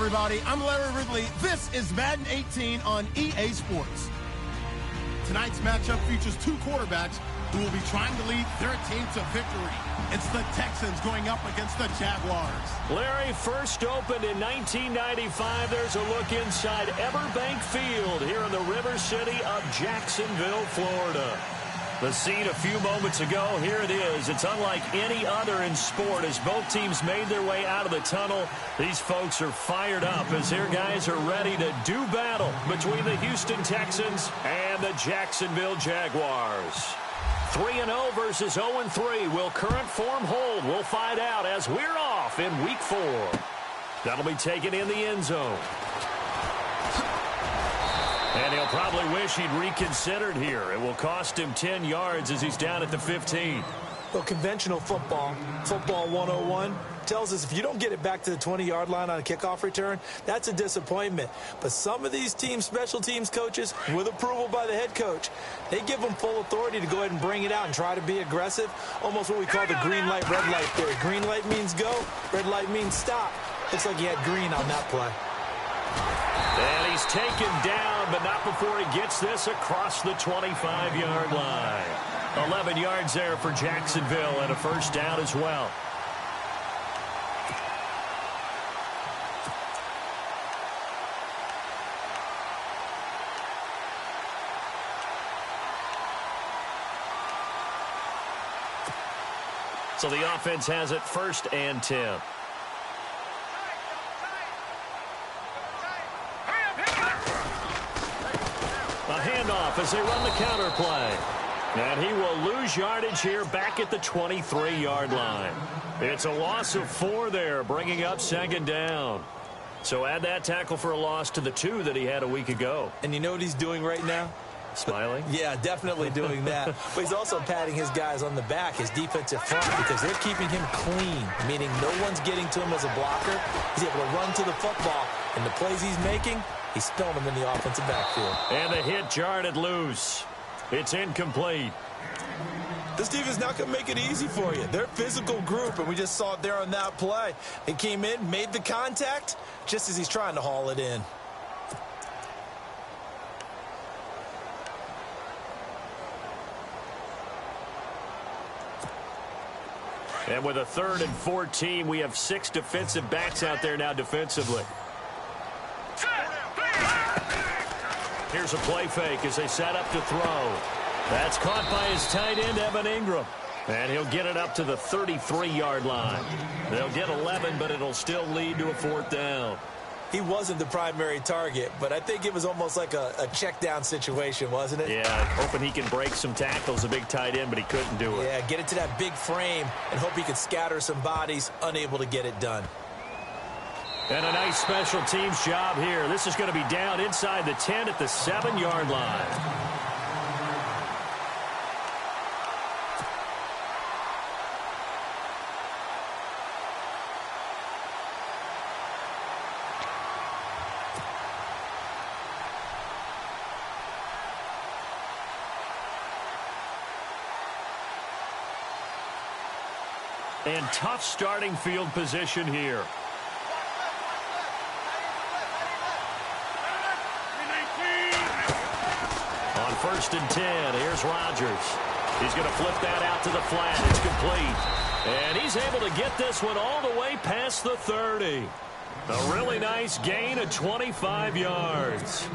everybody. I'm Larry Ridley. This is Madden 18 on EA Sports. Tonight's matchup features two quarterbacks who will be trying to lead their team to victory. It's the Texans going up against the Jaguars. Larry, first opened in 1995. There's a look inside Everbank Field here in the River City of Jacksonville, Florida. The scene a few moments ago, here it is. It's unlike any other in sport as both teams made their way out of the tunnel. These folks are fired up as their guys are ready to do battle between the Houston Texans and the Jacksonville Jaguars. 3-0 versus 0-3. Will current form hold? We'll find out as we're off in Week 4. That'll be taken in the end zone. And he'll probably wish he'd reconsidered here. It will cost him 10 yards as he's down at the 15. Well, conventional football 101, tells us if you don't get it back to the 20-yard line on a kickoff return, that's a disappointment. But some of these teams, special teams coaches, with approval by the head coach, they give them full authority to go ahead and bring it out and try to be aggressive. Almost what we call the green light, red light theory. Green light means go, red light means stop. Looks like he had green on that play. And he's taken down, but not before he gets this across the 25-yard line. 11 yards there for Jacksonville and a first down as well. So the offense has it 1st and 10. A handoff as they run the counter play. And he will lose yardage here back at the 23-yard line. It's a loss of 4 there, bringing up 2nd down. So add that tackle for a loss to the 2 that he had a week ago. And you know what he's doing right now? Smiling? Yeah, definitely doing that. But he's also patting his guys on the back, his defensive front, because they're keeping him clean, meaning no one's getting to him as a blocker. He's able to run to the football, and the plays he's making, he's spilling them in the offensive backfield. And the hit jarred loose. It's incomplete. This defense not going to make it easy for you. They're a physical group, and we just saw it there on that play. They came in, made the contact, just as he's trying to haul it in. And with a 3rd and 14, we have 6 defensive backs out there now defensively. Here's a play fake as they set up to throw. That's caught by his tight end, Evan Ingram. And he'll get it up to the 33-yard line. They'll get 11, but it'll still lead to a 4th down. He wasn't the primary target, but I think it was almost like a check down situation, wasn't it? Yeah, hoping he can break some tackles, a big tight end, but he couldn't do it. Yeah, get it to that big frame and hope he could scatter some bodies, unable to get it done. And a nice special teams job here. This is going to be down inside the 10 at the 7-yard line. And tough starting field position here. On 1st and 10, here's Rodgers. He's going to flip that out to the flat. It's complete. And he's able to get this one all the way past the 30. A really nice gain of 25 yards.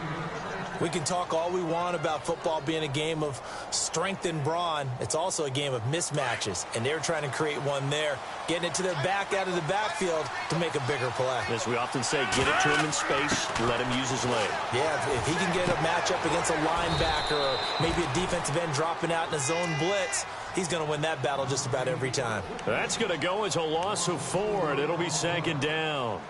We can talk all we want about football being a game of strength and brawn. It's also a game of mismatches, and they're trying to create one there, getting it to their back out of the backfield to make a bigger play. As we often say, get it to him in space, let him use his leg. Yeah, if he can get a matchup against a linebacker or maybe a defensive end dropping out in a zone blitz, he's going to win that battle just about every time. That's going to go as a loss of 4, and it'll be 2nd down.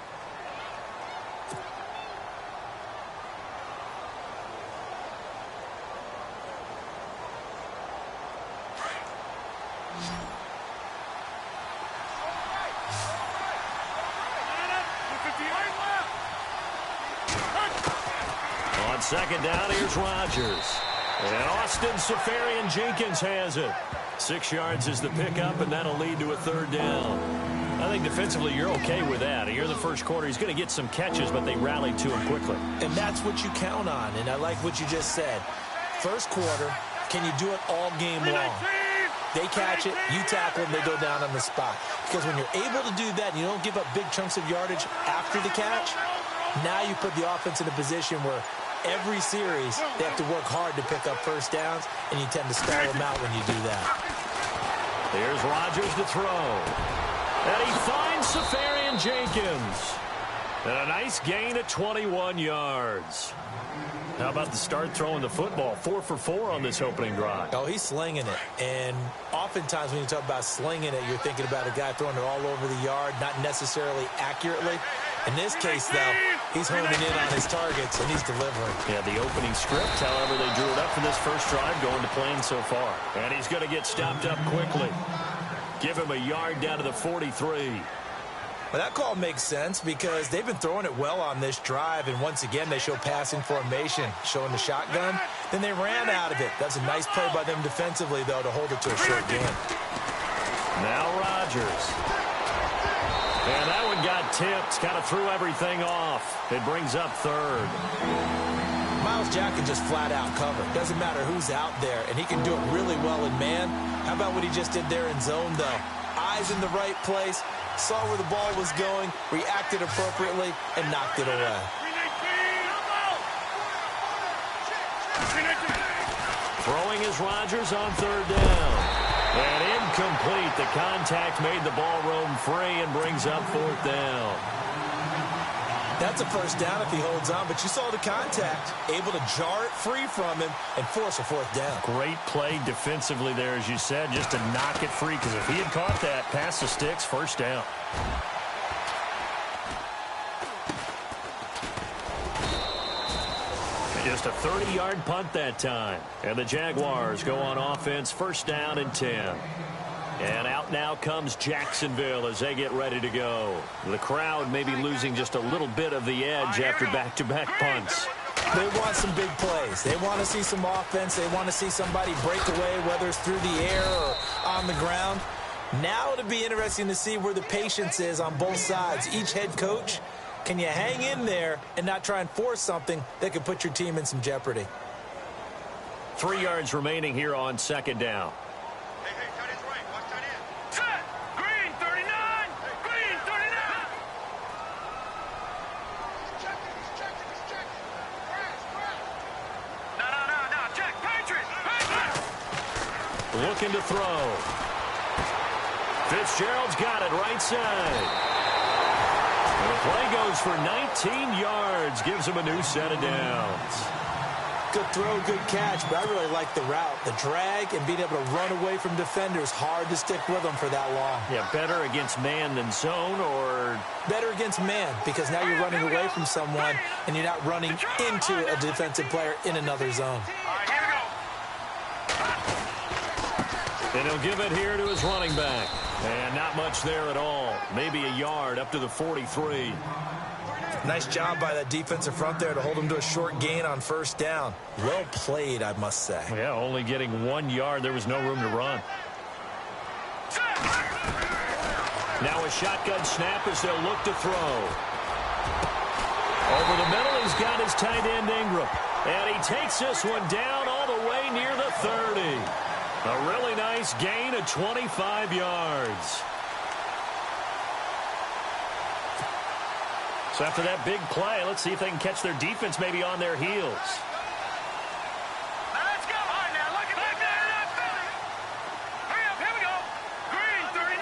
On 2nd down, here's Rodgers. And Austin Safarian-Jenkins has it. 6 yards is the pickup, and that'll lead to a 3rd down. I think defensively you're okay with that. Here in the first quarter, he's going to get some catches, but they rallied to him quickly. And that's what you count on, and I like what you just said. First quarter, can you do it all game long? They catch it, you tackle them, they go down on the spot. Because when you're able to do that and you don't give up big chunks of yardage after the catch, now you put the offense in a position where every series they have to work hard to pick up first downs, and you tend to stall them out when you do that. Here's Rodgers to throw. And he finds Safarian Jenkins. And a nice gain at 21 yards. How about the start throwing the football? 4 for 4 on this opening drive. Oh, he's slinging it. And oftentimes when you talk about slinging it, you're thinking about a guy throwing it all over the yard, not necessarily accurately. In this case, though, he's honing in on his targets, and he's delivering. Yeah, the opening script, however, they drew it up for this first drive, going to plan so far. And he's going to get stopped up quickly. Give him a yard down to the 43. Well, that call makes sense because they've been throwing it well on this drive, and once again, they show passing formation, showing the shotgun. Then they ran out of it. That's a nice play by them defensively, though, to hold it to a short gain. Now Rodgers. And that one got tipped, kind of threw everything off. It brings up third. Myles Jack can just flat out cover. Doesn't matter who's out there, and he can do it really well in man. How about what he just did there in zone, though? Eyes in the right place, saw where the ball was going, reacted appropriately, and knocked it away. Throwing is Rodgers on third down. And incomplete. The contact made the ball roam free and brings up fourth down. That's a first down if he holds on, but you saw the contact. Able to jar it free from him and force a fourth down. Great play defensively there, as you said, just to knock it free, because if he had caught that, past the sticks, first down. Just a 30-yard punt that time. And the Jaguars go on offense, first down and 10. And out now comes Jacksonville as they get ready to go. The crowd may be losing just a little bit of the edge after back-to-back punts. They want some big plays. They want to see some offense. They want to see somebody break away, whether it's through the air or on the ground. Now it'll be interesting to see where the patience is on both sides. Each head coach, can you hang in there and not try and force something that could put your team in some jeopardy? 3 yards remaining here on second down. Looking to throw. Fitzgerald's got it right side. And the play goes for 19 yards. Gives him a new set of downs. Good throw, good catch, but I really like the route. The drag and being able to run away from defenders. Hard to stick with them for that long. Yeah, better against man than zone, or? Better against man, because now you're running away from someone and you're not running into a defensive player in another zone. And he'll give it here to his running back. And not much there at all. Maybe a yard up to the 43. Nice job by that defensive front there to hold him to a short gain on first down. Well played, I must say. Yeah, only getting 1 yard. There was no room to run. Now a shotgun snap as they'll look to throw. Over the middle, he's got his tight end Ingram. And he takes this one down all the way near the 30. A really nice gain of 25 yards. So after that big play, let's see if they can catch their defense maybe on their heels. Now let's go. All right, now look at that. Hurry up, here we go. Green 39.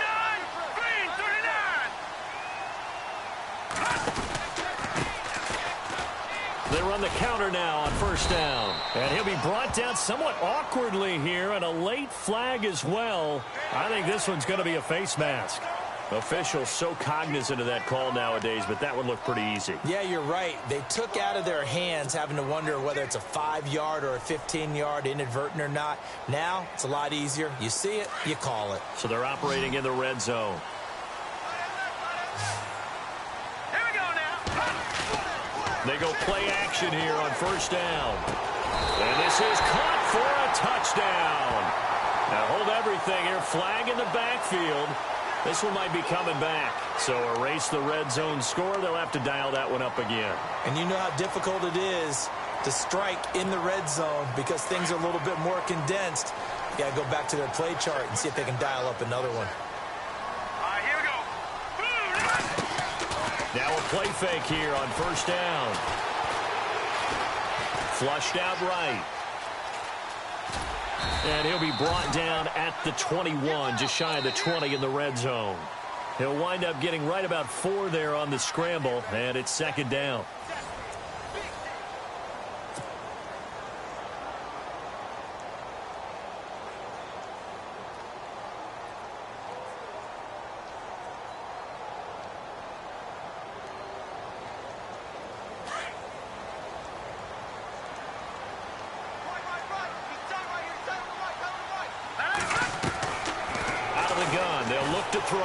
Green 39. They run the counter now on first down. And he'll be brought down somewhat awkwardly here, and a late flag as well. I think this one's going to be a face mask. Officials so cognizant of that call nowadays, but that would look pretty easy. Yeah, you're right. They took out of their hands having to wonder whether it's a 5-yard or a 15-yard, inadvertent or not. Now, it's a lot easier. You see it, you call it. So they're operating in the red zone. Here we go now. They go play action here on first down. And this is caught for a touchdown. Now hold everything here. Flag in the backfield. This one might be coming back. So erase the red zone score. They'll have to dial that one up again. And you know how difficult it is to strike in the red zone because things are a little bit more condensed. You got to go back to their play chart and see if they can dial up another one. All right, here we go. Now a play fake here on first down. Flushed out right. And he'll be brought down at the 21, just shy of the 20 in the red zone. He'll wind up getting right about 4 there on the scramble, and it's second down. To throw.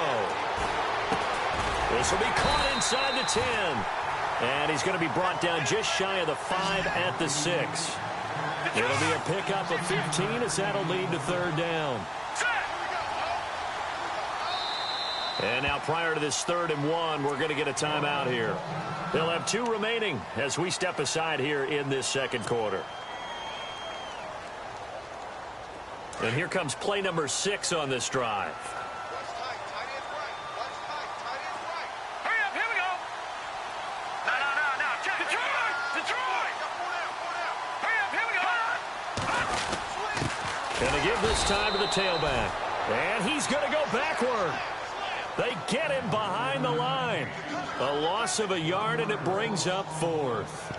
This will be caught inside the 10. And he's going to be brought down just shy of the 5 at the 6. It'll be a pickup of 15 as that'll lead to third down. And now prior to this 3rd and 1, we're going to get a timeout here. They'll have 2 remaining as we step aside here in this second quarter. And here comes play number 6 on this drive. Going to give this time to the tailback. And he's going to go backward. They get him behind the line. A loss of a yard, and it brings up 4th.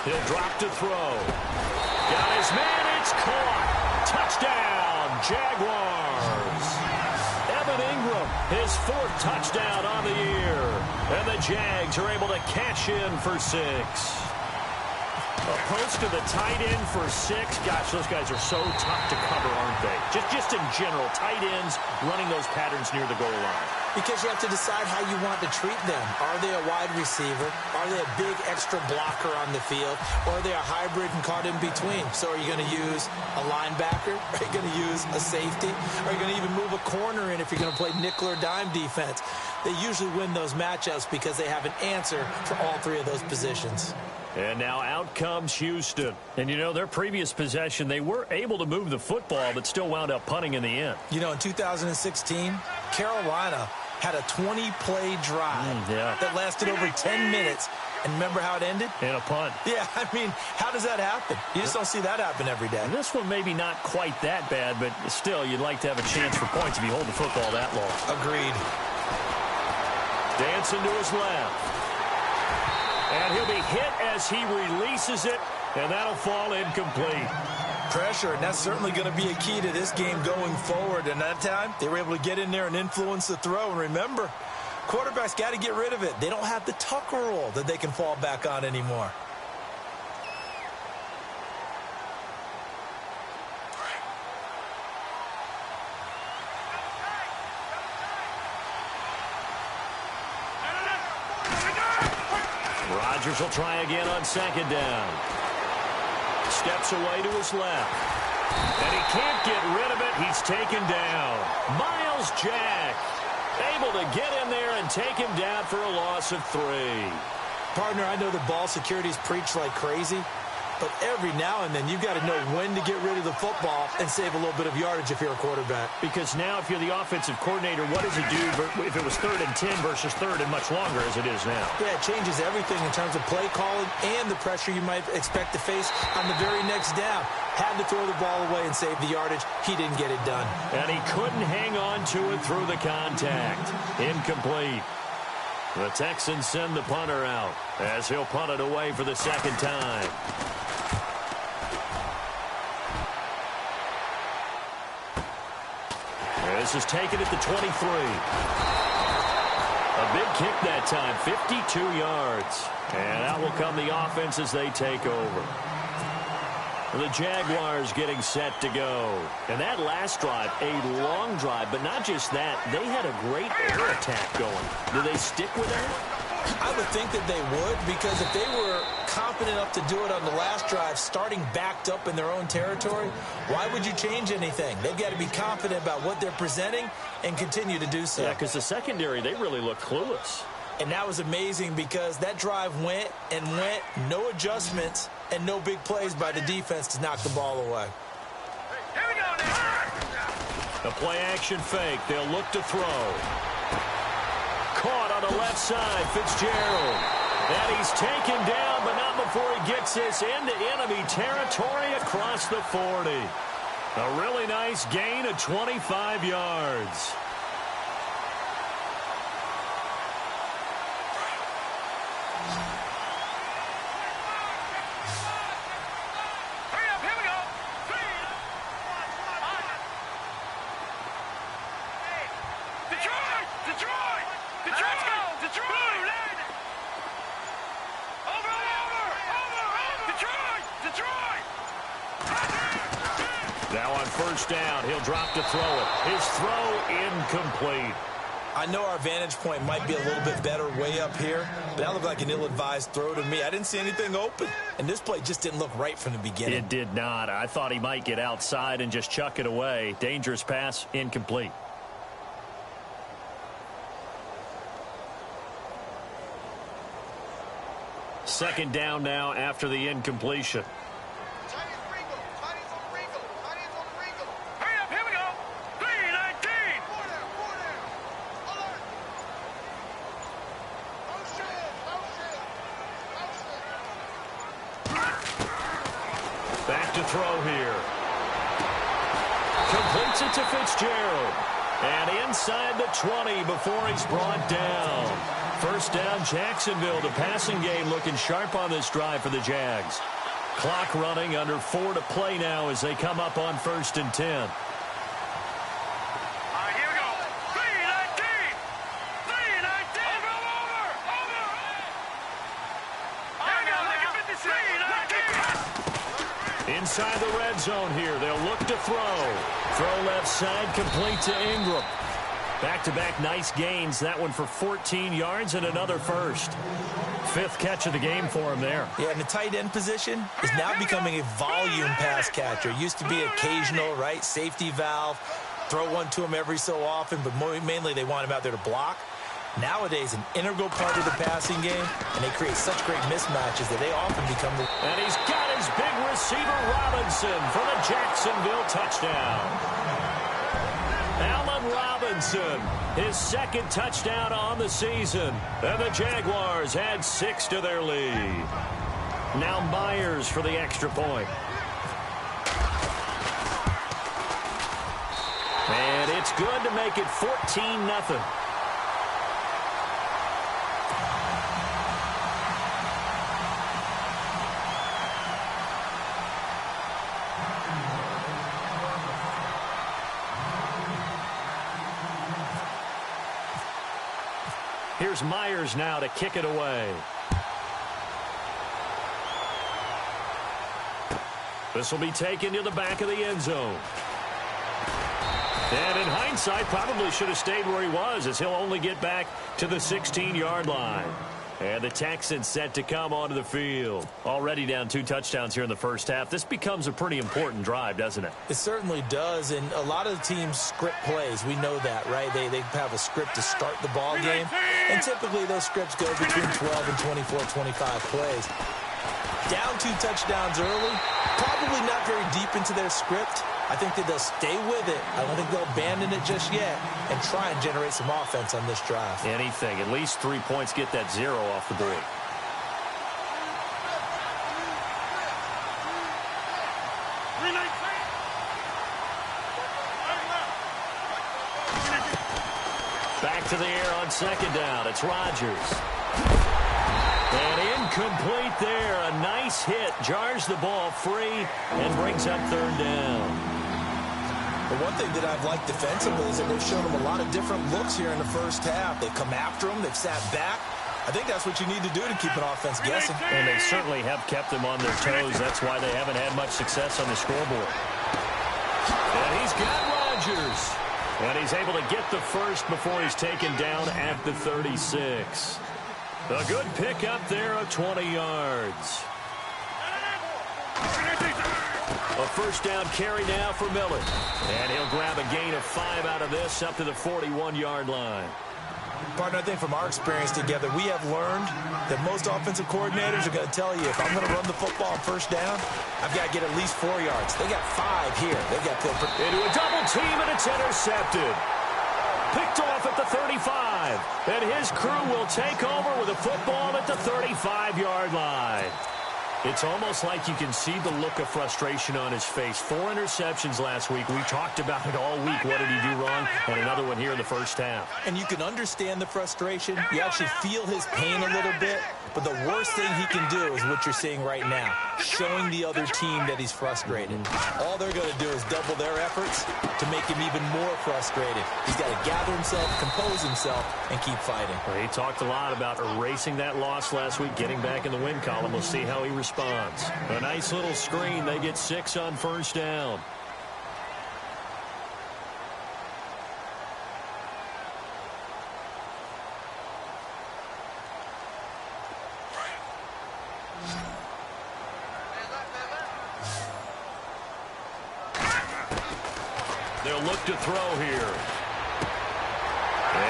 He'll drop to throw. Got his man, it's caught. Touchdown, Jaguars. Evan Ingram, his 4th touchdown on the year. And the Jags are able to cash in for 6. A post to the tight end for 6. Gosh, those guys are so tough to cover, aren't they? Just in general, tight ends running those patterns near the goal line. Because you have to decide how you want to treat them. Are they a wide receiver? Are they a big extra blocker on the field? Or are they a hybrid and caught in between? So are you going to use a linebacker? Are you going to use a safety? Are you going to even move a corner in if you're going to play nickel or dime defense? They usually win those matchups because they have an answer for all 3 of those positions. And now out comes Houston. And, you know, their previous possession, they were able to move the football, but still wound up punting in the end. You know, in 2016, Carolina had a 20-play drive that lasted over 10 minutes. And remember how it ended? In a punt. Yeah, I mean, how does that happen? You just don't see that happen every day. And this one maybe not quite that bad, but still, you'd like to have a chance for points if you hold the football that long. Agreed. Dancing to his left. And he'll be hit as he releases it, and that'll fall incomplete. Pressure, and that's certainly going to be a key to this game going forward. And that time, they were able to get in there and influence the throw. And remember, quarterbacks got to get rid of it. They don't have the Tucker rule that they can fall back on anymore. Rodgers will try again on 2nd down. Steps away to his left. And he can't get rid of it. He's taken down. Myles Jack able to get in there and take him down for a loss of 3. Partner, I know the ball security's preached like crazy, but every now and then you've got to know when to get rid of the football and save a little bit of yardage if you're a quarterback. Because now if you're the offensive coordinator, what does it do if it was 3rd and 10 versus 3rd and much longer as it is now? Yeah, it changes everything in terms of play calling and the pressure you might expect to face on the very next down. Had to throw the ball away and save the yardage. He didn't get it done. And he couldn't hang on to it through the contact. Incomplete. The Texans send the punter out as he'll punt it away for the 2nd time. This is taken at the 23. A big kick that time, 52 yards. And out will come the offense as they take over. The Jaguars getting set to go. And that last drive, a long drive, but not just that. They had a great air attack going. Do they stick with that? I would think that they would, because if they were confident enough to do it on the last drive, starting backed up in their own territory, why would you change anything? They've got to be confident about what they're presenting and continue to do so. Yeah, because the secondary, they really look clueless. And that was amazing because that drive went and went, no adjustments, and no big plays by the defense to knock the ball away. Here we go now. The play-action fake. They'll look to throw. Caught on the left side, Fitzgerald. And he's taken down, but not before he gets this into enemy territory across the 40. A really nice gain of 25 yards. Hurry up, here we go. Detroit! Detroit! Detroit! Detroit! Over! Detroit! Detroit! Now on first down, he'll drop to throw it. His throw incomplete. I know our vantage point might be a little bit better way up here, but that looked like an ill-advised throw to me. I didn't see anything open, and this play just didn't look right from the beginning. It did not. I thought he might get outside and just chuck it away. Dangerous pass, incomplete. Second down now after the incompletion. Hurry up, here we go. 3-19. Back to throw here. Completes it to Fitzgerald. And inside the 20 before he's brought down. First down, Jacksonville. The passing game looking sharp on this drive for the Jags. Clock running, under 4 to play now as they come up on 1st and 10. All right, here we go. 3-19. 3-19. Over. Here we go, look at 3-19. Inside the red zone here. They'll look to throw. Throw left side, complete to Ingram. Back-to-back nice gains. That one for 14 yards and another first. 5th catch of the game for him there. Yeah, and the tight end position is now becoming a volume pass catcher. Used to be occasional, right? Safety valve. Throw one to him every so often, but mainly they want him out there to block. Nowadays, an integral part of the passing game, and they create such great mismatches that they often become the... And he's got his big receiver, Robinson, for the Jacksonville touchdown. Allen Robinson, his 2nd touchdown on the season. And the Jaguars add 6 to their lead. Now Myers for the extra point. And it's good to make it 14-0. Here's Myers now to kick it away. This will be taken to the back of the end zone. And in hindsight, probably should have stayed where he was, as he'll only get back to the 16-yard line. And the Texans set to come onto the field. Already down 2 touchdowns here in the first half. This becomes a pretty important drive, doesn't it? It certainly does, and a lot of the teams script plays. We know that, right? They have a script to start the ball game, and typically those scripts go between 12 and 24, 25 plays. Down 2 touchdowns early, probably not very deep into their script. I think that they'll stay with it. I don't think they'll abandon it just yet and try and generate some offense on this drive. Anything. At least 3 points, get that 0 off the board. Back to the air on 2nd down. It's Rodgers. And incomplete there. A nice hit. Jars the ball free and brings up 3rd down. But one thing that I've liked defensively is that they've shown them a lot of different looks here in the first half. They've come after them. They've sat back. I think that's what you need to do to keep an offense guessing. And they certainly have kept them on their toes. That's why they haven't had much success on the scoreboard. And he's got Rodgers. And he's able to get the first before he's taken down at the 36. A good pickup there of 20 yards. A first down carry now for Miller. And he'll grab a gain of 5 out of this up to the 41-yard line. Partner, I think from our experience together, we have learned that most offensive coordinators are going to tell you, if I'm going to run the football on first down, I've got to get at least 4 yards. They got 5 here. They got to into a double team, and it's intercepted. Picked off at the 35. And his crew will take over with a football at the 35-yard line. It's almost like you can see the look of frustration on his face. 4 interceptions last week. We talked about it all week. What did he do wrong? And another one here in the first half. And you can understand the frustration. You actually feel his pain a little bit. But the worst thing he can do is what you're seeing right now, showing the other team that he's frustrated. All they're going to do is double their efforts to make him even more frustrated. He's got to gather himself, compose himself, and keep fighting. Well, he talked a lot about erasing that loss last week, getting back in the win column. We'll see how he responds. A nice little screen. They get 6 on first down. They'll look to throw here.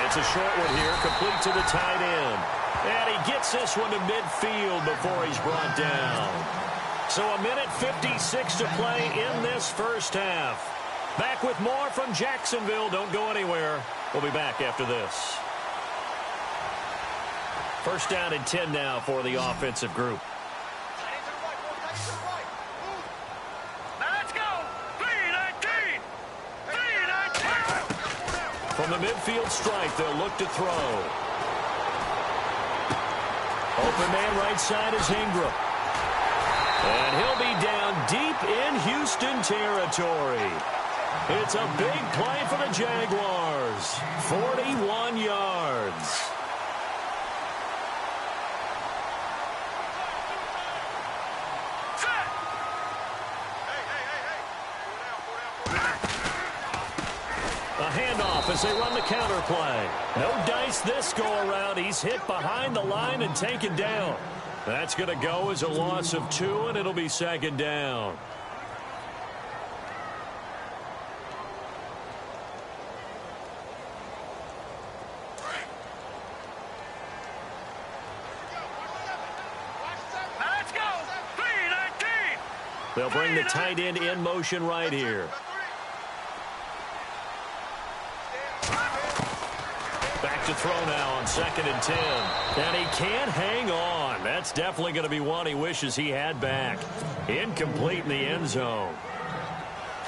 It's a short one here, complete to the tight end. And he gets this one to midfield before he's brought down. So a minute 56 to play in this first half. Back with more from Jacksonville. Don't go anywhere. We'll be back after this. First down and 10 now for the offensive group. From the midfield stripe, they'll look to throw. Open man right side is Ingram. And he'll be down deep in Houston territory. It's a big play for the Jaguars. 41 yards. A handoff as they run the counter play. No dice this go-around. He's hit behind the line and taken down. That's going to go as a loss of 2, and it'll be second down. Let's go. 3-19. They'll bring the tight end in motion right here. Back to throw now on 2nd and 10. And he can't hang on. That's definitely going to be one he wishes he had back. Incomplete in the end zone.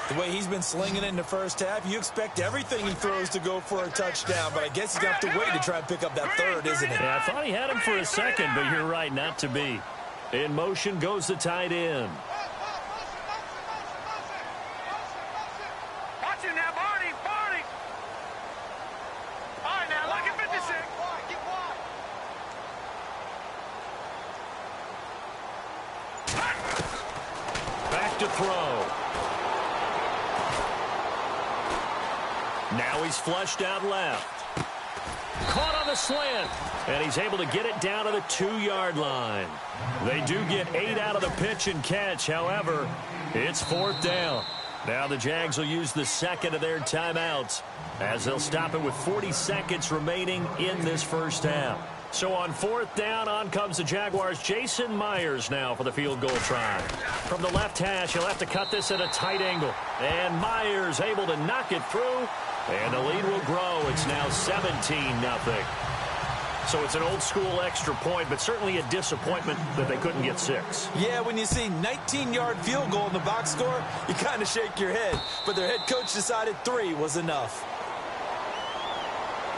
The way he's been slinging it in the first half, you expect everything he throws to go for a touchdown, but I guess he's going to have to wait to try and pick up that third, isn't he? Yeah, I thought he had him for a second, but you're right, not to be. In motion goes the tight end. Watching that, Barney. All right, now, look at 56. Back to throw. Now he's flushed out left. Caught on the slant. And he's able to get it down to the 2-yard line. They do get 8 out of the pitch and catch. However, it's 4th down. Now the Jags will use the second of their timeouts as they'll stop it with 40 seconds remaining in this first half. So on 4th down, on comes the Jaguars. Jason Myers now for the field goal try. From the left hash, he'll have to cut this at a tight angle. And Myers able to knock it through. And the lead will grow. It's now 17-0. So it's an old-school extra point, but certainly a disappointment that they couldn't get 6. Yeah, when you see 19-yard field goal in the box score, you kind of shake your head. But their head coach decided 3 was enough.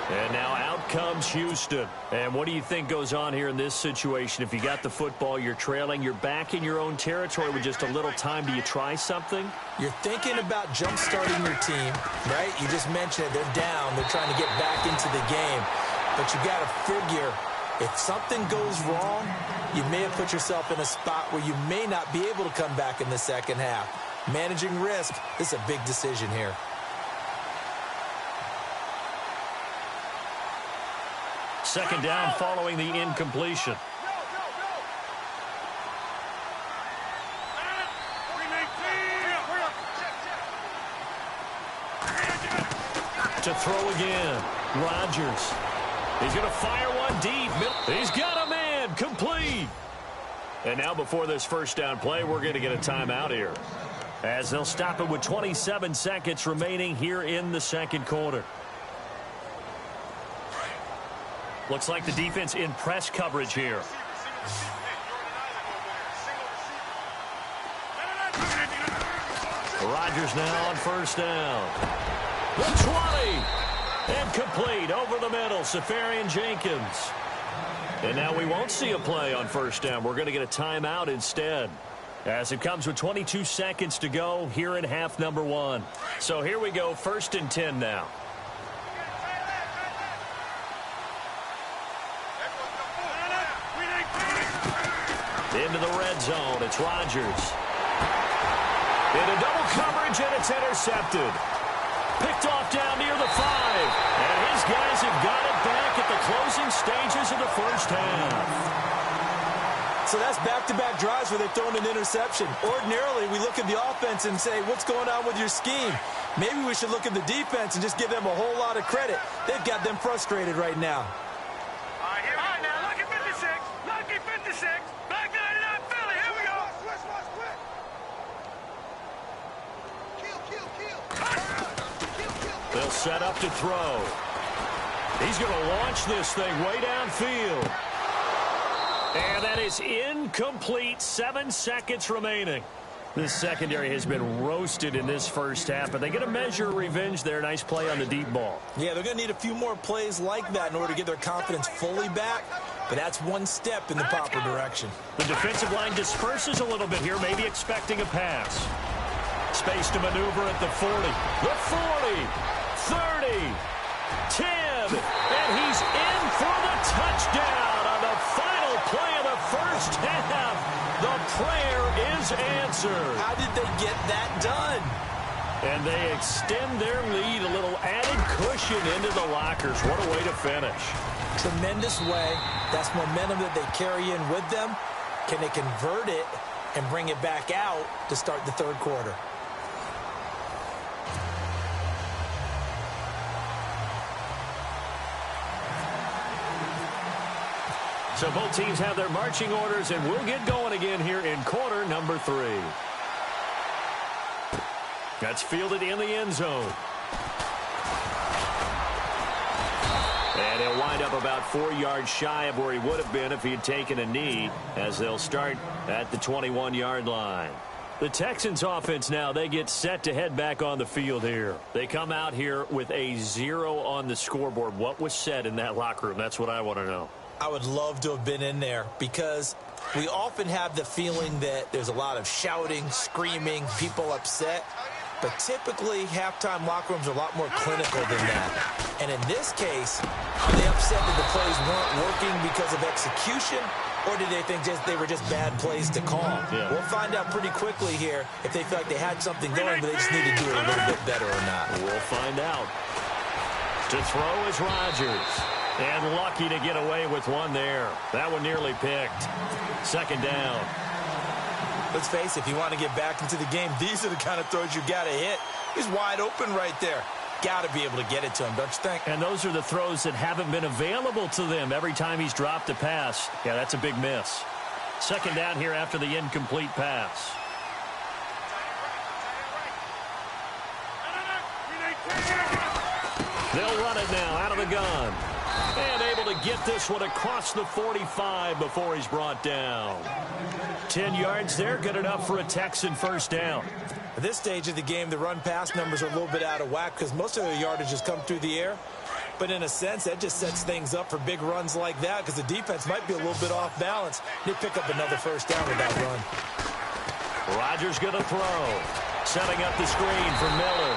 And now out comes Houston. And what do you think goes on here in this situation? If you got the football, you're trailing, you're back in your own territory with just a little time. Do you try something? You're thinking about jump-starting your team, right? You just mentioned it. They're down. They're trying to get back into the game. But you got to figure If something goes wrong, you may have put yourself in a spot where you may not be able to come back in the second half. Managing risk is a big decision here. Second down following the incompletion. To throw again. Rodgers. He's going to fire one deep. He's got a man. Complete. And now before this first down play, we're going to get a timeout here, as they'll stop it with 27 seconds remaining here in the second quarter. Looks like the defense in press coverage here. Rodgers now on first down. The 20. And complete over the middle. Safarian Jenkins. And now we won't see a play on first down. We're going to get a timeout instead, as it comes with 22 seconds to go here in half number 1. So here we go, 1st and 10 now. Into the red zone. It's Rodgers. Into double coverage, and it's intercepted. Picked off down near the 5. And his guys have got it back at the closing stages of the first half. So that's back-to-back drives where they've thrown an interception. Ordinarily, we look at the offense and say, what's going on with your scheme? Maybe we should look at the defense and just give them a whole lot of credit. They've got them frustrated right now. All right, now lucky 56. Lucky 56. Back 99 Philly. Here we go. They'll set up to throw. He's going to launch this thing way downfield. And that is incomplete. 7 seconds remaining. This secondary has been roasted in this first half, but they get a measure of revenge there. Nice play on the deep ball. Yeah, they're going to need a few more plays like that in order to get their confidence fully back, but that's one step in the proper direction. The defensive line disperses a little bit here, maybe expecting a pass. Space to maneuver at the 40. The 40, 30, 10, and he's in for the touchdown on the final play of the first half. The prayer is answered. How did they get that done? And they extend their lead, a little added cushion into the lockers. What a way to finish. Tremendous way. That's momentum that they carry in with them. Can they convert it and bring it back out to start the third quarter? So both teams have their marching orders, and we'll get going again here in quarter number 3. That's fielded in the end zone. And he'll wind up about 4 yards shy of where he would have been if he had taken a knee, as they'll start at the 21-yard line. The Texans offense now, they get set to head back on the field here. They come out here with a 0 on the scoreboard. What was said in that locker room? That's what I want to know. I would love to have been in there, because we often have the feeling that there's a lot of shouting, screaming, people upset. But typically, halftime locker rooms are a lot more clinical than that. And in this case, are they upset that the plays weren't working because of execution, or did they think they were just bad plays to call? Yeah. We'll find out pretty quickly here if they feel like they had something going, but they just need to do it a little bit better or not. We'll find out. To throw is Rodgers. And lucky to get away with one there. That one nearly picked. Second down. Let's face it, if you want to get back into the game, these are the kind of throws you got to hit. He's wide open right there. Got to be able to get it to him, don't you think? And those are the throws that haven't been available to them every time he's dropped a pass. Yeah, that's a big miss. Second down here after the incomplete pass. They'll run it now out of the gun. And able to get this one across the 45 before he's brought down. 10 yards there, good enough for a Texan first down. At this stage of the game, the run-pass numbers are a little bit out of whack because most of their yardage has come through the air. But in a sense, that just sets things up for big runs like that, because the defense might be a little bit off balance. They pick up another first down with that run. Rodgers going to throw. Setting up the screen for Miller.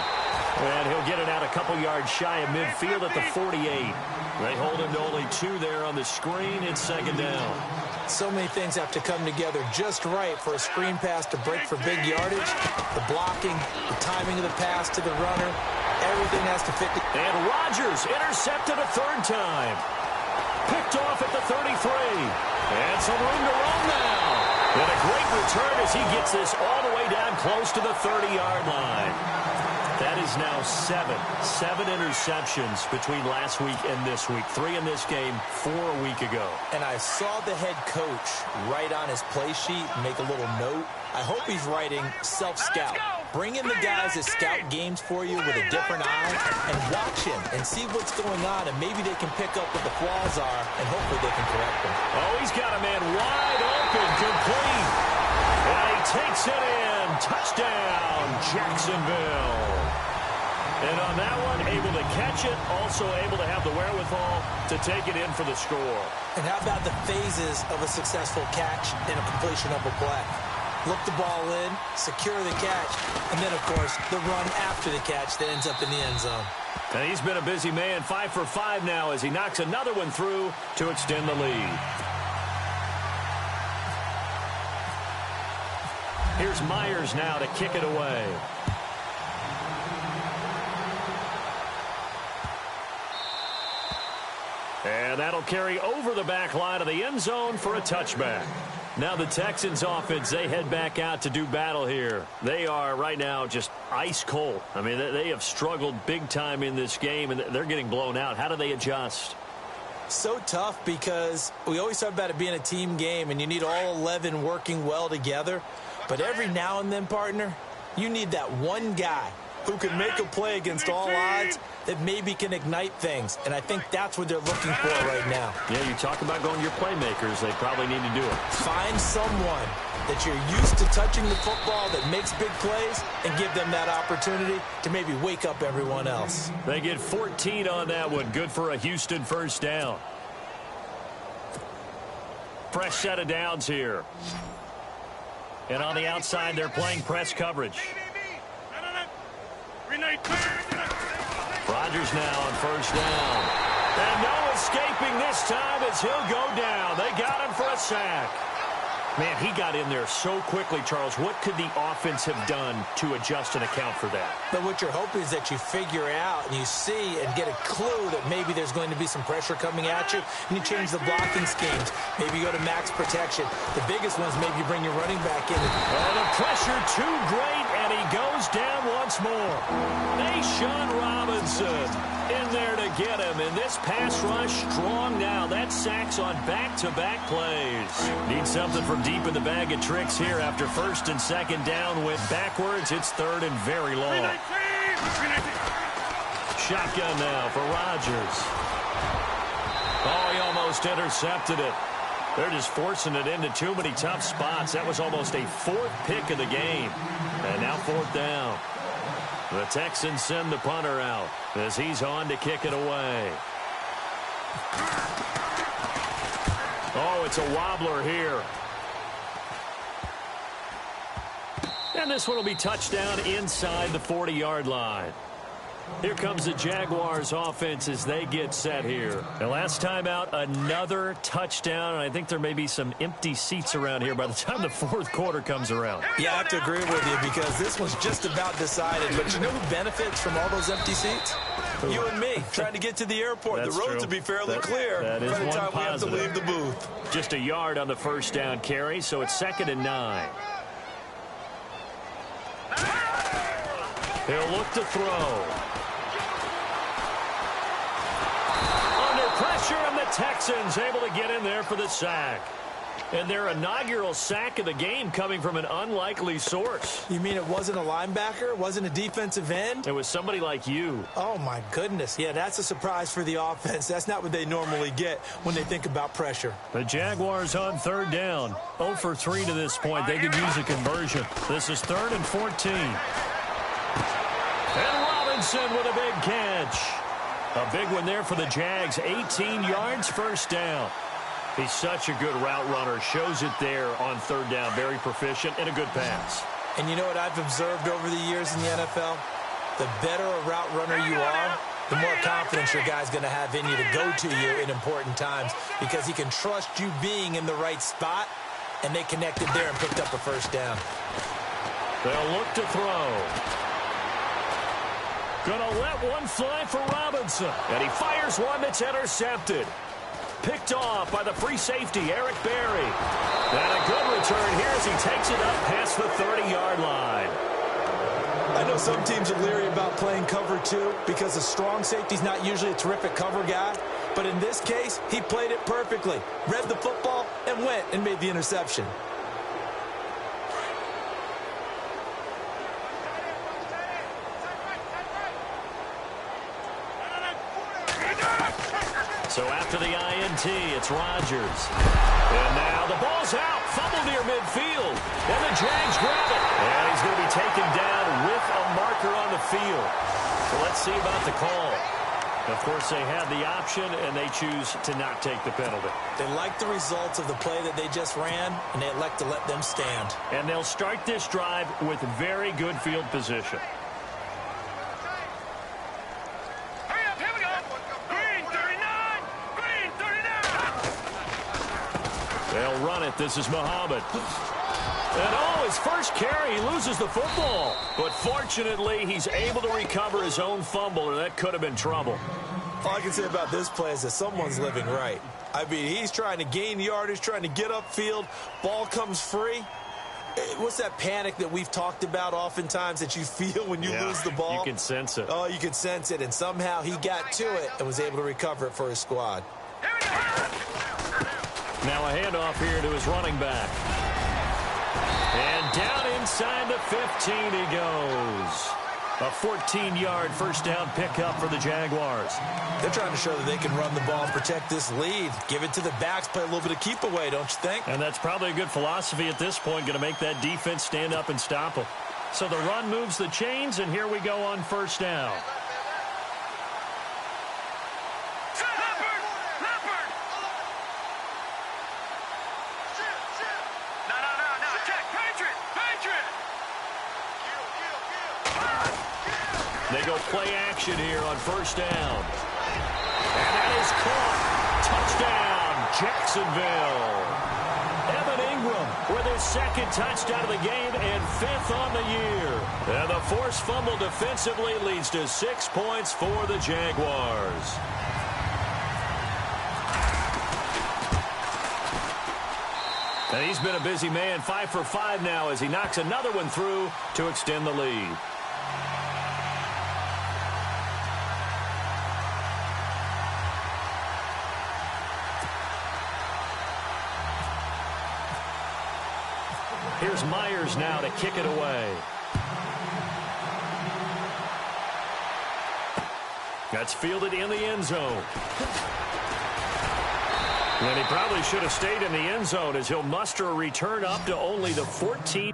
And he'll get it out a couple yards shy of midfield at the 48. They hold him to only 2 there on the screen. It's second down. So many things have to come together just right for a screen pass to break for big yardage. The blocking, the timing of the pass to the runner, everything has to fit. And Rodgers intercepted a 3rd time. Picked off at the 33. And some room to run now. And a great return as he gets this all the way down close to the 30-yard line. That is now 7 interceptions between last week and this week. 3 in this game, 4 a week ago. And I saw the head coach write on his play sheet, make a little note. I hope he's writing self-scout. Bring in the guys that scout games for you with a different eye and watch him and see what's going on, and maybe they can pick up what the flaws are, and hopefully they can correct them. Oh, he's got a man wide open, complete. And he takes it in. Touchdown, Jacksonville. And on that one, able to catch it, also able to have the wherewithal to take it in for the score. And how about the phases of a successful catch and a completion of a play? Look the ball in, secure the catch, and then, of course, the run after the catch that ends up in the end zone. And he's been a busy man, 5 for 5 now as he knocks another one through to extend the lead. Here's Myers now to kick it away. And that'll carry over the back line of the end zone for a touchback. Now the Texans offense, they head back out to do battle here. They are right now just ice cold. I mean, they have struggled big time in this game, and they're getting blown out. How do they adjust? So tough because we always talk about it being a team game, and you need all 11 working well together. But every now and then, partner, you need that one guy who can make a play against all odds that maybe can ignite things. And I think that's what they're looking for right now. Yeah, you talk about going to your playmakers. They probably need to do it. Find someone that you're used to touching the football that makes big plays and give them that opportunity to maybe wake up everyone else. They get 14 on that one. Good for a Houston first down. Fresh set of downs here. And on the outside, they're playing press coverage. Rodgers now on first down. And no escaping this time as he'll go down. They got him for a sack. Man, he got in there so quickly, Charles. What could the offense have done to adjust and account for that? But what you're hoping is that you figure out and you see and get a clue that maybe there's going to be some pressure coming at you, and you change the blocking schemes. Maybe you go to max protection. The biggest ones, maybe you bring your running back in. Oh, the pressure too great, and he goes down once more. Sean Robinson in there to get him, and this pass rush strong now. That sacks on back-to-back plays. Need something from deep in the bag of tricks here after first and second down went backwards. It's third and very long. Shotgun now for Rodgers. Oh, he almost intercepted it. They're just forcing it into too many tough spots. That was almost a fourth pick of the game. And now fourth down. The Texans send the punter out as he's on to kick it away. Oh, it's a wobbler here. And this one will be touchdown inside the 40-yard line. Here comes the Jaguars offense as they get set here. The last time out, another touchdown, and I think there may be some empty seats around here by the time the fourth quarter comes around. Yeah, I have to agree with you because this one's just about decided. But you know who benefits from all those empty seats? You and me, trying to get to the airport. That's the roads true. will be fairly clear that by is the one time we have to positive. leave the booth. Just a yard on the first down carry, so it's 2nd and 9. He'll look to throw. Under pressure, and the Texans able to get in there for the sack. And their inaugural sack of the game coming from an unlikely source. You mean it wasn't a linebacker? It wasn't a defensive end? It was somebody like you. Oh, my goodness. Yeah, that's a surprise for the offense. That's not what they normally get when they think about pressure. The Jaguars on third down. 0 for 3 to this point. They could use a conversion. This is 3rd and 14. And Robinson with a big catch. A big one there for the Jags. 18 yards, first down. He's such a good route runner. Shows it there on third down. Very proficient and a good pass. And you know what I've observed over the years in the NFL? The better a route runner you are, the more confidence your guy's going to have in you to go to you in important times because he can trust you being in the right spot, and they connected there and picked up a first down. They'll look to throw. Gonna let one fly for Robinson. And he fires one that's intercepted. Picked off by the free safety, Eric Berry. And a good return here as he takes it up past the 30-yard line. I know some teams are leery about playing cover 2 because a strong safety's not usually a terrific cover guy. But in this case, he played it perfectly. Read the football and went and made the interception. So after the INT, it's Rodgers. And now the ball's out. Fumble near midfield. And the Jags grab it. And he's going to be taken down with a marker on the field. So let's see about the call. Of course, they had the option, and they choose to not take the penalty. They like the results of the play that they just ran, and they elect to let them stand. And they'll start this drive with very good field position. They'll run it. This is Muhammad. And his first carry, he loses the football. But fortunately, he's able to recover his own fumble, or that could have been trouble. All I can say about this play is that someone's living right. I mean, he's trying to gain yardage, trying to get upfield. Ball comes free. What's that panic that we've talked about oftentimes that you feel when you lose the ball? You can sense it. Oh, you can sense it. And somehow he got to it and was able to recover it for his squad. Now a handoff here to his running back. And down inside the 15 he goes. A 14-yard first down pickup for the Jaguars. They're trying to show that they can run the ball and protect this lead. Give it to the backs, play a little bit of keep away, don't you think? And that's probably a good philosophy at this point, going to make that defense stand up and stop them. So the run moves the chains, and here we go on first down. They go play action here on first down. And that is caught. Touchdown, Jacksonville. Evan Ingram with his second touchdown of the game and 5th on the year. And the forced fumble defensively leads to 6 points for the Jaguars. And he's been a busy man, 5 for 5 now as he knocks another one through to extend the lead. Here's Myers now to kick it away. That's fielded in the end zone. And he probably should have stayed in the end zone as he'll muster a return up to only the 14.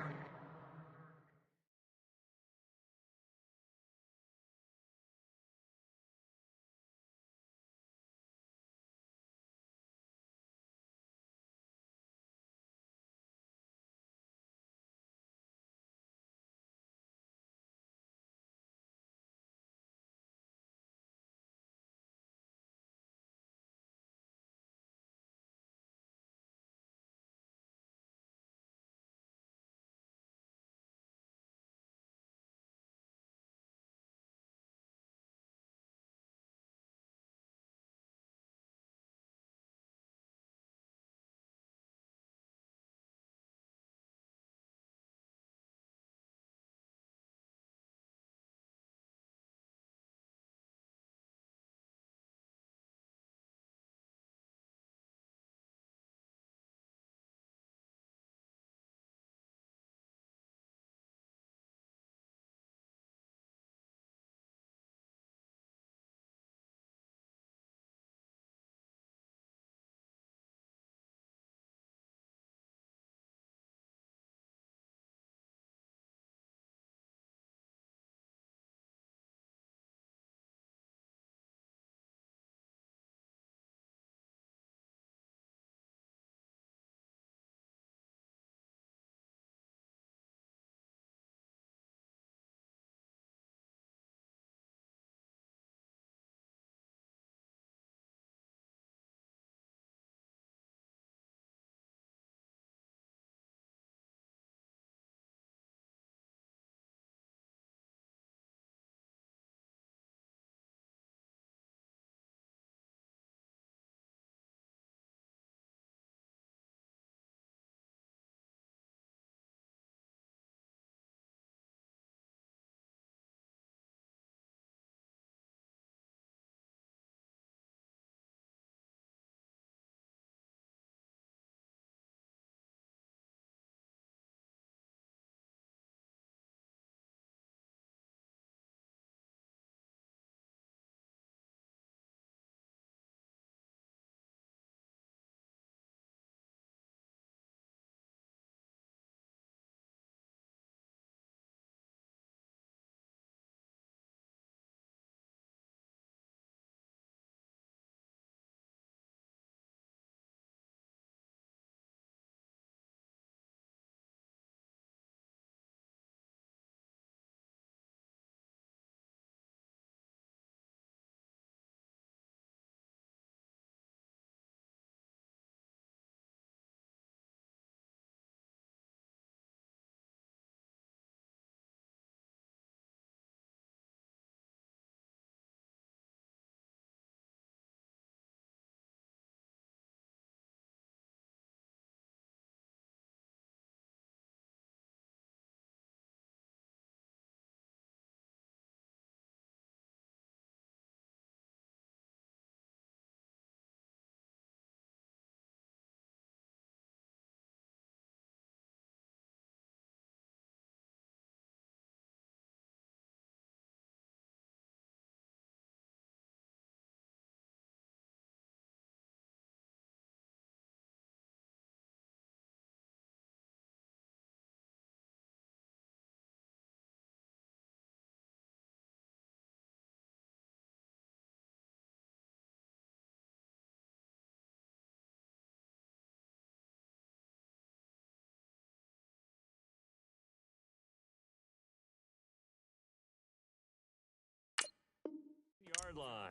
line.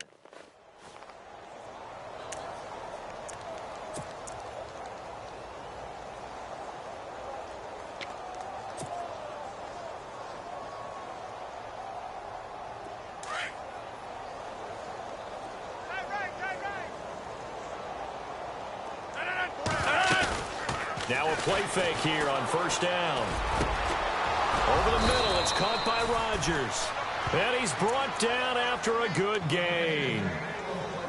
Now a play fake here on first down. Over the middle, it's caught by Rodgers. And he's brought down after a good gain.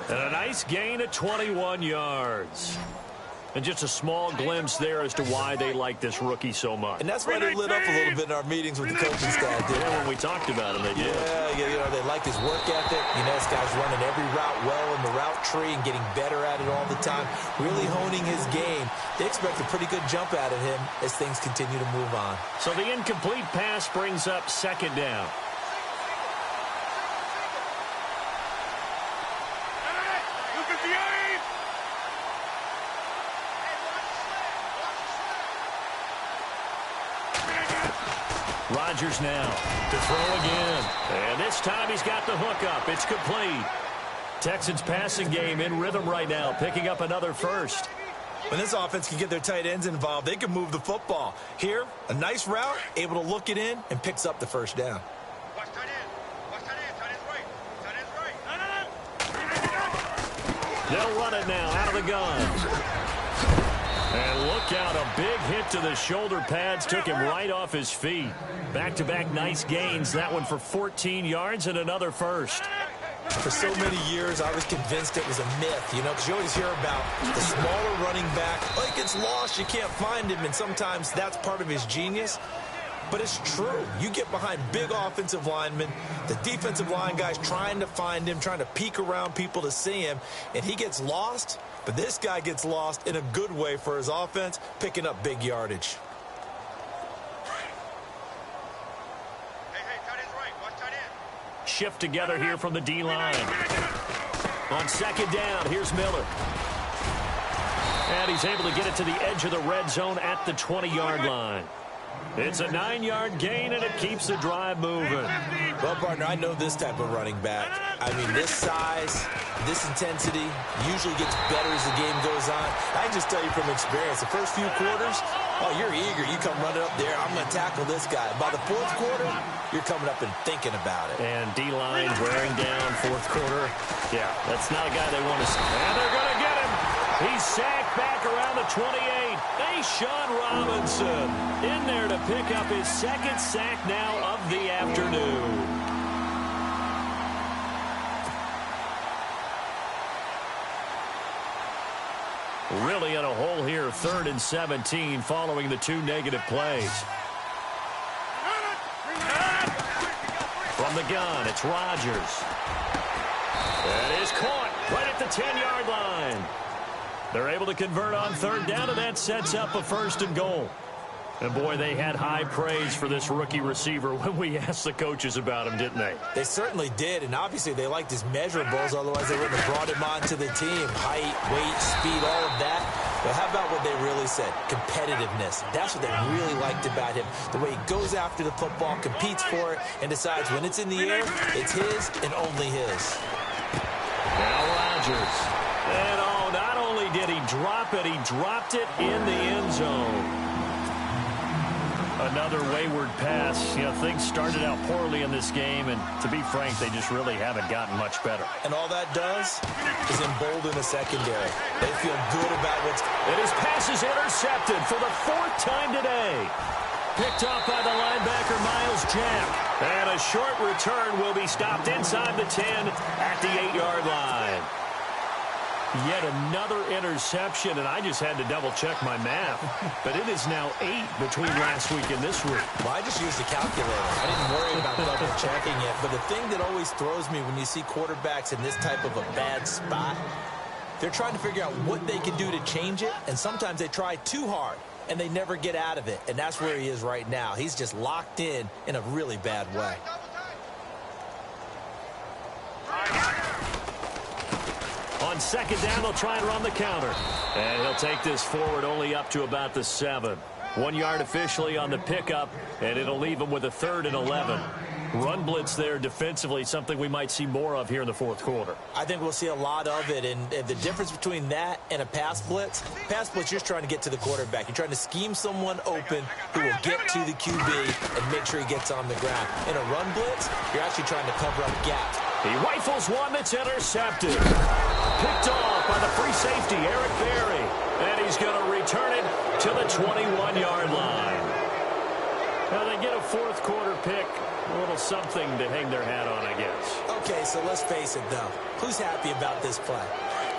And a nice gain of 21 yards. And just a small glimpse there as to why they like this rookie so much. And that's why they lit up a little bit in our meetings with the coaching staff. Yeah, when we talked about him, they did. Yeah, they like his work ethic. You know, this guy's running every route well in the route tree and getting better at it all the time, really honing his game. They expect a pretty good jump out of him as things continue to move on. So the incomplete pass brings up second down. Rodgers now to throw again. And this time he's got the hook up. It's complete. Texans passing game in rhythm right now, picking up another first. When this offense can get their tight ends involved, they can move the football. Here, a nice route, able to look it in, and picks up the first down. They'll run it now out of the gun. And look out, a big hit to the shoulder pads took him right off his feet. Back-to-back nice gains, that one for 14 yards and another first. For so many years, I was convinced it was a myth, you know, because you always hear about the smaller running back. Like, it's lost, you can't find him, and sometimes that's part of his genius. But it's true. You get behind big offensive linemen, the defensive line guys trying to find him, trying to peek around people to see him, and he gets lost. But this guy gets lost in a good way for his offense, picking up big yardage. Shift together here from the D-line. On second down, here's Miller. And he's able to get it to the edge of the red zone at the 20-yard line. It's a 9-yard gain, and it keeps the drive moving. Well, partner, I know this type of running back. I mean, this size, this intensity usually gets better as the game goes on. I can just tell you from experience, the first few quarters, oh, you're eager. You come running up there, I'm going to tackle this guy. By the fourth quarter, you're coming up and thinking about it. And D-line wearing down fourth quarter. Yeah, that's not a guy they want to see. And they're going to get him. He's sacked back around the 28. Hey, Sean Robinson in there to pick up his second sack now of the afternoon. Really in a hole here, 3rd and 17 following the 2 negative plays. From the gun, it's Rodgers. That is caught right at the 10-yard line. They're able to convert on 3rd down, and that sets up a 1st and goal. And, boy, they had high praise for this rookie receiver when we asked the coaches about him, didn't they? They certainly did, and obviously they liked his measurables, otherwise they wouldn't have brought him onto the team. Height, weight, speed, all of that. But how about what they really said? Competitiveness. That's what they really liked about him. The way he goes after the football, competes for it, and decides when it's in the air, it's his and only his. Now Rodgers. And, oh, not only did he drop it, he dropped it in the end zone. Another wayward pass. You know, things started out poorly in this game, and to be frank, they just really haven't gotten much better. And all that does is embolden the secondary. They feel good about what's... And his pass is intercepted for the 4th time today. Picked off by the linebacker, Miles Jack. And a short return will be stopped inside the 10 at the 8-yard line. Yet another interception, and I just had to double-check my math. But it is now 8 between last week and this week. Well, I just used a calculator. I didn't worry about double-checking it. But the thing that always throws me when you see quarterbacks in this type of a bad spot, they're trying to figure out what they can do to change it, and sometimes they try too hard, and they never get out of it. And that's where he is right now. He's just locked in a really bad way. On second down, they'll try and run the counter. And he'll take this forward only up to about the 7. 1 yard officially on the pickup, and it'll leave him with a 3rd and 11. Run blitz there defensively, something we might see more of here in the fourth quarter. I think we'll see a lot of it, and the difference between that and a pass blitz, you're just trying to get to the quarterback. You're trying to scheme someone open who will get to the QB and make sure he gets on the ground. In a run blitz, you're actually trying to cover up gaps. He rifles one that's intercepted. Picked off by the free safety, Eric Berry. And he's going to return it to the 21-yard line. Now they get a fourth quarter pick. A little something to hang their hat on, I guess. Okay, so let's face it, though. Who's happy about this play?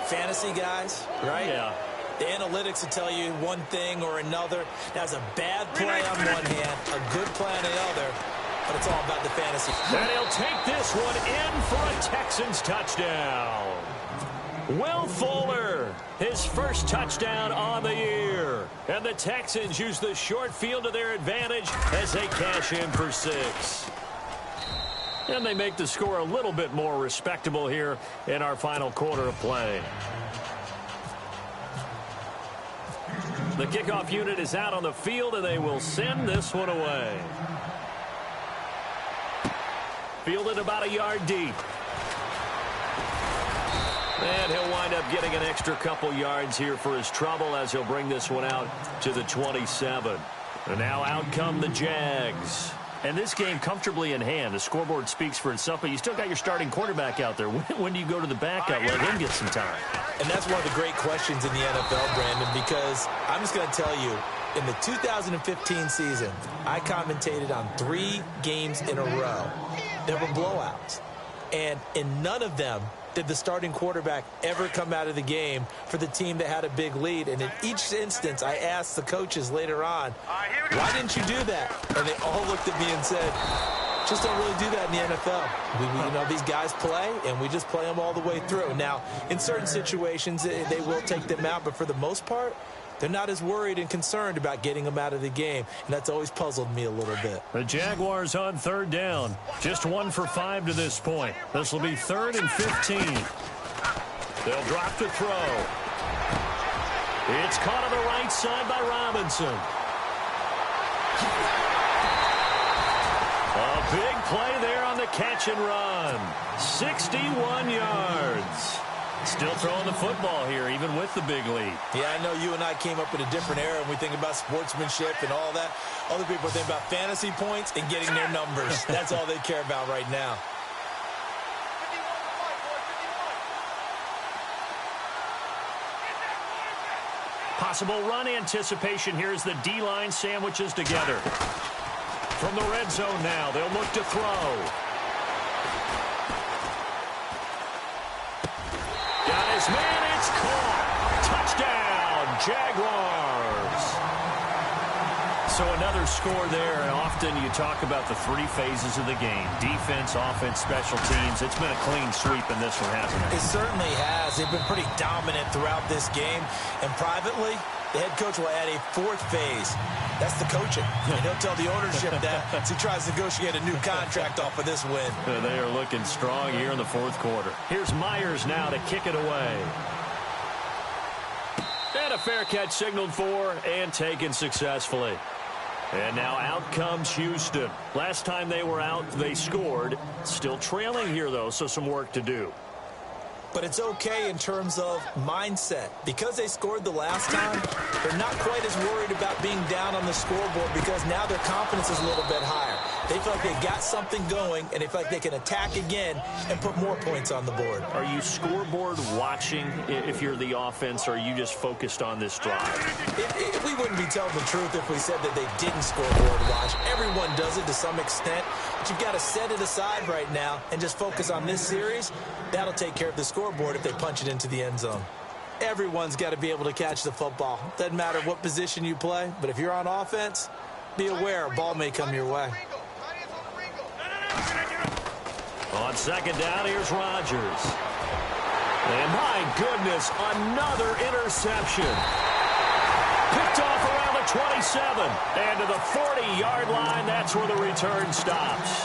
Fantasy guys, right? Yeah. The analytics will tell you one thing or another. That's a bad play on one hand, a good play on the other, but it's all about the fantasy. And he'll take this one in for a Texans touchdown. Will Fuller, his first touchdown on the year. And the Texans use the short field to their advantage as they cash in for 6. And they make the score a little bit more respectable here in our final quarter of play. The kickoff unit is out on the field, and they will send this one away. Fielded about a yard deep. And he'll wind up getting an extra couple yards here for his trouble as he'll bring this one out to the 27. And now out come the Jags. And this game comfortably in hand. The scoreboard speaks for itself, but you still got your starting quarterback out there. When do you go to the backup? Let him get some time. And that's one of the great questions in the NFL, Brandon, because I'm just going to tell you, in the 2015 season, I commentated on 3 games in a row. There were blowouts. And in none of them did the starting quarterback ever come out of the game for the team that had a big lead. And in each instance, I asked the coaches later on, why didn't you do that? And they all looked at me and said, just don't really do that in the NFL. You know, these guys play, and we just play them all the way through. Now, in certain situations, they will take them out, but for the most part, they're not as worried and concerned about getting them out of the game, and that's always puzzled me a little bit. The Jaguars on third down. Just 1 for 5 to this point. This will be 3rd and 15. They'll drop to throw. It's caught on the right side by Robinson. A big play there on the catch and run. 61 yards. Still throwing the football here, even with the big lead. Yeah, I know you and I came up in a different era, and we think about sportsmanship and all that. Other people think about fantasy points and getting their numbers. That's all they care about right now. Possible run anticipation here as the D-line sandwiches together. From the red zone now, they'll look to throw. Got his man, it's caught. Touchdown, Jaguars. So another score there, and often you talk about the 3 phases of the game. Defense, offense, special teams. It's been a clean sweep in this one, hasn't it? It certainly has. They've been pretty dominant throughout this game. And privately, the head coach will add a 4th phase. That's the coaching. And he'll tell the ownership that as he tries to negotiate a new contract off of this win. They are looking strong here in the 4th quarter. Here's Myers now to kick it away. And a fair catch signaled for and taken successfully. And now out comes Houston. Last time they were out, they scored. Still trailing here, though, so some work to do. But it's okay in terms of mindset. Because they scored the last time, they're not quite as worried about being down on the scoreboard because now their confidence is a little bit higher. They feel like they've got something going, and they feel like they can attack again and put more points on the board. Are you scoreboard watching if you're the offense, or are you just focused on this drive? We wouldn't be telling the truth if we said that they didn't scoreboard watch. Everyone does it to some extent, but you've got to set it aside right now and just focus on this series. That'll take care of the scoreboard if they punch it into the end zone. Everyone's got to be able to catch the football. Doesn't matter what position you play, but if you're on offense, be aware a ball may come your way. On second down, here's Rodgers. And my goodness, another interception. Picked off around the 27. And to the 40-yard line, that's where the return stops.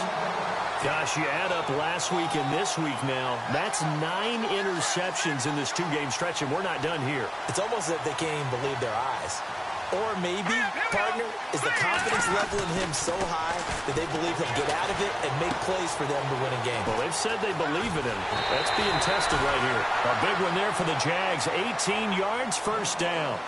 Gosh, you add up last week and this week now, that's 9 interceptions in this 2-game stretch, and we're not done here. It's almost as if they can't even believe their eyes. Or maybe, partner, is the confidence level in him so high that they believe he'll get out of it and make plays for them to win a game. Well, they've said they believe in him. That's being tested right here. A big one there for the Jags. 18 yards, first down.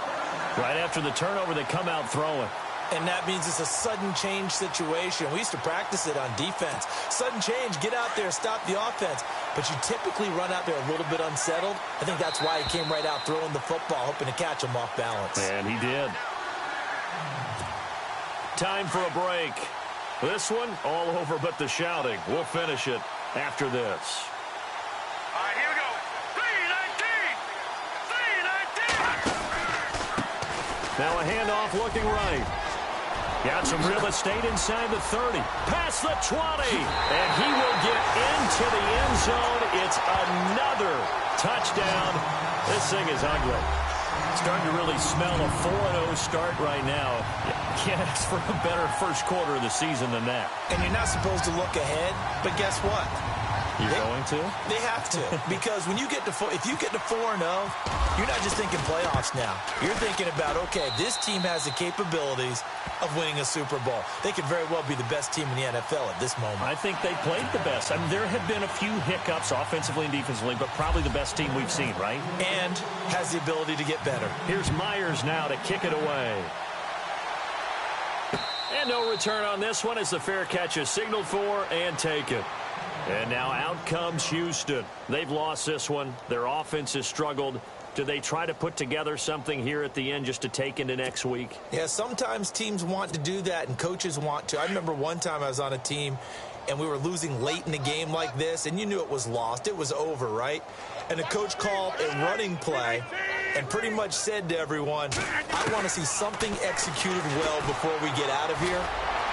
Right after the turnover, they come out throwing. And that means it's a sudden change situation. We used to practice it on defense. Sudden change, get out there, stop the offense. But you typically run out there a little bit unsettled. I think that's why he came right out throwing the football, hoping to catch him off balance. And he did. Time for a break. This one, all over but the shouting. We'll finish it after this. All right, here we go. 3-19. Now a handoff looking right. Got some real estate inside the 30. Past the 20. And he will get into the end zone. It's another touchdown. This thing is ugly. Starting to really smell a 4-0 start right now. You can't ask for a better first quarter of the season than that. And you're not supposed to look ahead, but guess what? You're going to? They have to. Because when you get to if you get to 4-0, you're not just thinking playoffs now. You're thinking about, okay, this team has the capabilities of winning a Super Bowl. They could very well be the best team in the NFL at this moment. I think they played the best. I mean, there have been a few hiccups offensively and defensively, but probably the best team we've seen, right? And has the ability to get better. Here's Myers now to kick it away. And no return on this one as the fair catch is signaled for and taken. And now out comes Houston. They've lost this one. Their offense has struggled. Do they try to put together something here at the end just to take into next week? Yeah, sometimes teams want to do that and coaches want to. I remember one time I was on a team and we were losing late in a game like this, and you knew it was lost. It was over, right? And the coach called a running play and pretty much said to everyone, I want to see something executed well before we get out of here.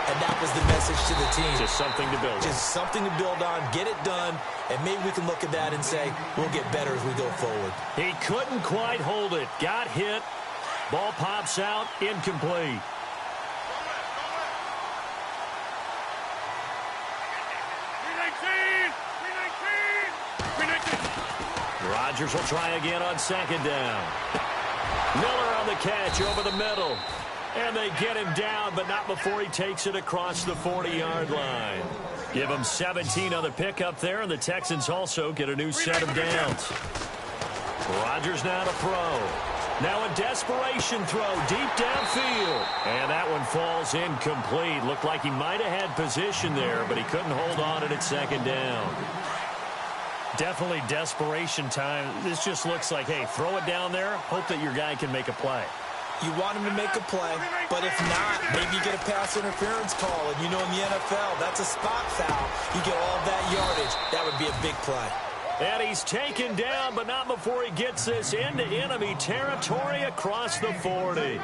And that was the message to the team. Just something to build on. Just something to build on, get it done, and maybe we can look at that and say, we'll get better as we go forward. He couldn't quite hold it. Got hit. Ball pops out. Incomplete. Rodgers will try again on second down. Miller on the catch over the middle. And they get him down, but not before he takes it across the 40-yard line. Give him 17 on the pickup there, and the Texans also get a new set of downs. Rodgers now to throw. Now a desperation throw deep downfield. And that one falls incomplete. Looked like he might have had position there, but he couldn't hold on at second down. Definitely desperation time. This just looks like, hey, throw it down there, hope that your guy can make a play. You want him to make a play, but if not, maybe you get a pass interference call. And you know in the NFL, that's a spot foul. You get all that yardage. That would be a big play. And he's taken down, but not before he gets this into enemy territory across the 40.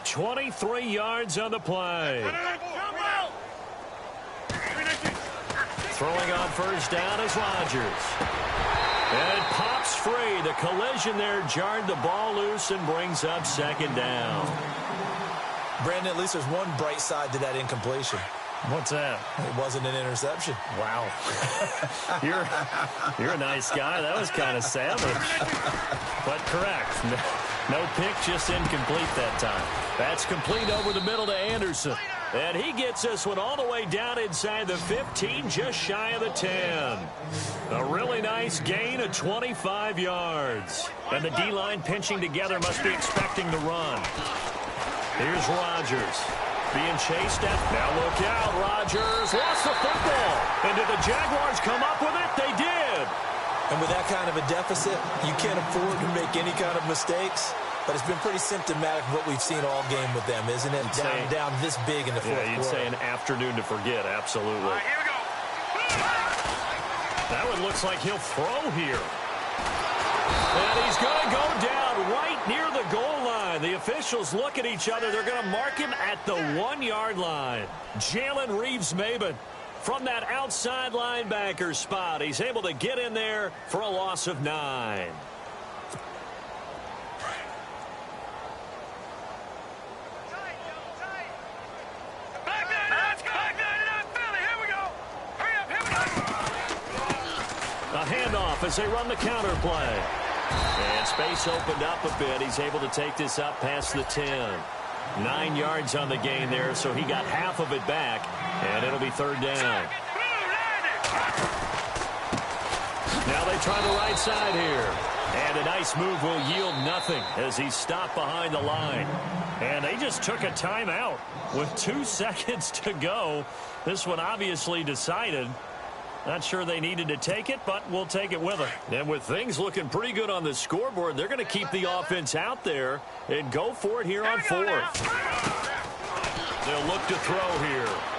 23 yards on the play. Throwing on first down is Rodgers. And it pops free. The collision there jarred the ball loose and brings up second down. Brandon, at least there's one bright side to that incompletion. What's that? It wasn't an interception. Wow. You're a nice guy. That was kind of savage. But correct. No pick, just incomplete that time. That's complete over the middle to Anderson. And he gets this one all the way down inside the 15, just shy of the 10. A really nice gain of 25 yards. And the D-line pinching together must be expecting the run. Here's Rodgers. Being chased at. Now look out. Rodgers lost the football. And did the Jaguars come up with it? They did. And with that kind of a deficit, you can't afford to make any kind of mistakes. But it's been pretty symptomatic of what we've seen all game with them, isn't it? Down this big in the fourth quarter. Yeah, you'd say an afternoon to forget. Absolutely. All right, here we go. That one looks like he'll throw here. And he's going to go down right near the goal line. The officials look at each other. They're going to mark him at the 1-yard line. Jalen Reeves-Maybin from that outside linebacker spot. He's able to get in there for a loss of 9. A handoff as they run the counter play. And space opened up a bit. He's able to take this up past the 10. 9 yards on the gain there, so he got half of it back, and it'll be third down. Now they try the right side here. And a nice move will yield nothing as he's stopped behind the line. And they just took a timeout with 2 seconds to go. This one obviously decided. Not sure they needed to take it, but we'll take it with them. And with things looking pretty good on the scoreboard, they're going to keep the offense out there and go for it here on 4th. They'll look to throw here.